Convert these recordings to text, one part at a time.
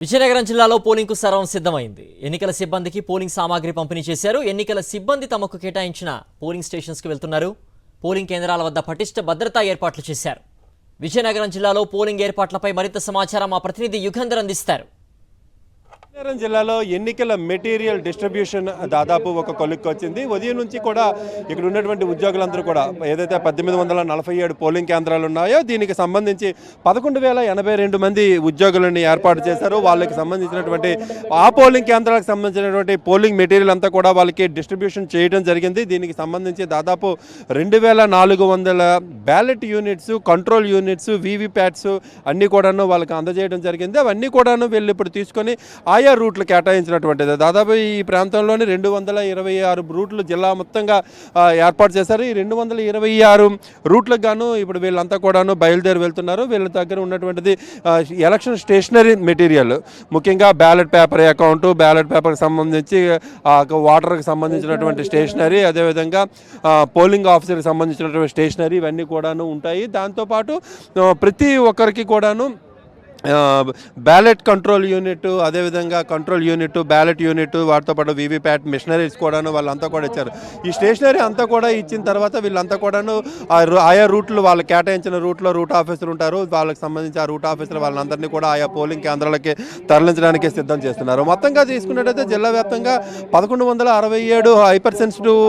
విజయనగరం జిల్లాలో పోలింగ్కు సర్వం సిద్ధమైంది. ఎన్నికల సిబ్బందికి పోలింగ్ సామాగ్రి పంపిణీ చేశారు. ఎన్నికల సిబ్బంది తమకు కేటాయించిన పోలింగ్ స్టేషన్స్కు వెళ్తున్నారు. పోలింగ్ కేంద్రాల వద్ద పటిష్ట భద్రతా ఏర్పాట్లు చేశారు. విజయనగరం జిల్లాలో పోలింగ్ ఏర్పాట్లపై మరింత సమాచారం మా ప్రతినిధి యుగంధర్ అందిస్తారు. విజయనగరం జిల్లాలో ఎన్నికల మెటీరియల్ డిస్ట్రిబ్యూషన్ దాదాపు ఒక కొలిక్కి వచ్చింది. ఉదయం నుంచి కూడా ఇక్కడ ఉన్నటువంటి ఉద్యోగులందరూ కూడా ఏదైతే 1847 పోలింగ్ కేంద్రాలు ఉన్నాయో దీనికి సంబంధించి 11,082 మంది ఉద్యోగులని ఏర్పాటు చేశారు. వాళ్ళకి సంబంధించినటువంటి ఆ పోలింగ్ కేంద్రాలకు సంబంధించినటువంటి పోలింగ్ మెటీరియల్ అంతా కూడా వాళ్ళకి డిస్ట్రిబ్యూషన్ చేయడం జరిగింది. దీనికి సంబంధించి దాదాపు 2,400 ballot units, control units, VVPATs అన్నీ కూడాను వాళ్ళకి అందజేయడం జరిగింది. అవన్నీ కూడాను వీళ్ళు ఇప్పుడు తీసుకొని ఆయా రూట్లు కేటాయించినటువంటిది. దాదాపు ఈ ప్రాంతంలోని 226 రూట్లు జిల్లా మొత్తంగా ఏర్పాటు చేశారు. ఈ 226 రూట్లకు గాను ఇప్పుడు వీళ్ళంతా కూడాను బయలుదేరి వెళ్తున్నారు. వీళ్ళ దగ్గర ఉన్నటువంటిది ఎలక్షన్ స్టేషనరీ మెటీరియల్, ముఖ్యంగా బ్యాలెట్ పేపర్ అకౌంట్, బ్యాలెట్ పేపర్కి సంబంధించి వాటర్కి సంబంధించినటువంటి స్టేషనరీ, అదేవిధంగా పోలింగ్ ఆఫీసర్కి సంబంధించినటువంటి స్టేషనరీ ఇవన్నీ కూడాను ఉంటాయి. దాంతోపాటు ప్రతి ఒక్కరికి కూడాను బ్యాలెట్ కంట్రోల్ యూనిట్, అదేవిధంగా కంట్రోల్ యూనిట్, బ్యాలెట్ యూనిట్, వాటితో పాటు వీవీప్యాట్ మిషనరీస్ కూడాను వాళ్ళంతా కూడా ఇచ్చారు. ఈ స్టేషనరీ అంతా కూడా ఇచ్చిన తర్వాత వీళ్ళంతా కూడాను ఆయా రూట్లు వాళ్ళు కేటాయించిన రూట్లో రూట్ ఆఫీసర్ ఉంటారు. వాళ్ళకి సంబంధించి ఆ రూట్ ఆఫీసర్ వాళ్ళందరినీ కూడా ఆయా పోలింగ్ కేంద్రాలకి తరలించడానికి సిద్ధం చేస్తున్నారు. మొత్తంగా తీసుకున్నట్టయితే జిల్లా వ్యాప్తంగా 1167 హైపర్ సెన్సిటివ్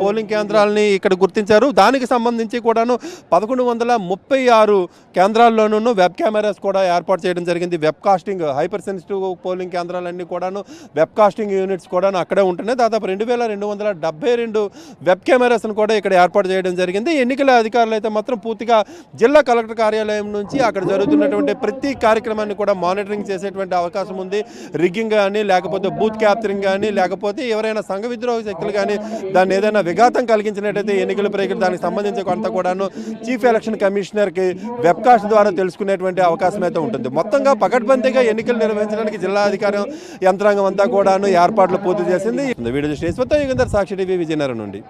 పోలింగ్ కేంద్రాలని ఇక్కడ గుర్తించారు. దానికి సంబంధించి కూడాను 1136 కేంద్రాల్లోనూ వెబ్ కెమెరాస్ కూడా ఏర్పాటు చేయడం జరిగింది. Web casting hyper sensitive polling కేంద్రాలన్నీ కూడాను వెబ్ కాస్టింగ్ యూనిట్స్ కూడా అక్కడే ఉంటున్నాయి. దాదాపు 2,272 వెబ్ కెమెరాస్ను కూడా ఇక్కడ ఏర్పాటు చేయడం జరిగింది. ఎన్నికల అధికారులు అయితే మాత్రం పూర్తిగా జిల్లా కలెక్టర్ కార్యాలయం నుంచి అక్కడ జరుగుతున్నటువంటి ప్రతి కార్యక్రమాన్ని కూడా మానిటరింగ్ చేసేటువంటి అవకాశం ఉంది. రిగ్గింగ్ కానీ, లేకపోతే బూత్ క్యాప్చరింగ్ కానీ, లేకపోతే ఎవరైనా సంఘ విద్రోహ శక్తులు కానీ దాన్ని ఏదైనా విఘాతం కలిగించినట్టయితే ఎన్నికల ప్రక్రియ దానికి సంబంధించి కొంత కూడాను చీఫ్ ఎలక్షన్ కమిషనర్కి వెబ్కాస్ట్ ద్వారా తెలుసుకునేటువంటి అవకాశం అయితే ఉంటుంది. మొత్తంగా పకడ్బందీగా ఎన్నికలు నిర్వహించడానికి జిల్లా అధికారం యంత్రాంగం అంతా కూడాను ఏర్పాట్లు పూర్తి చేసింది. వీడియో యుగంధర్, సాక్షి టీవీ, విజయనగరం నుండి.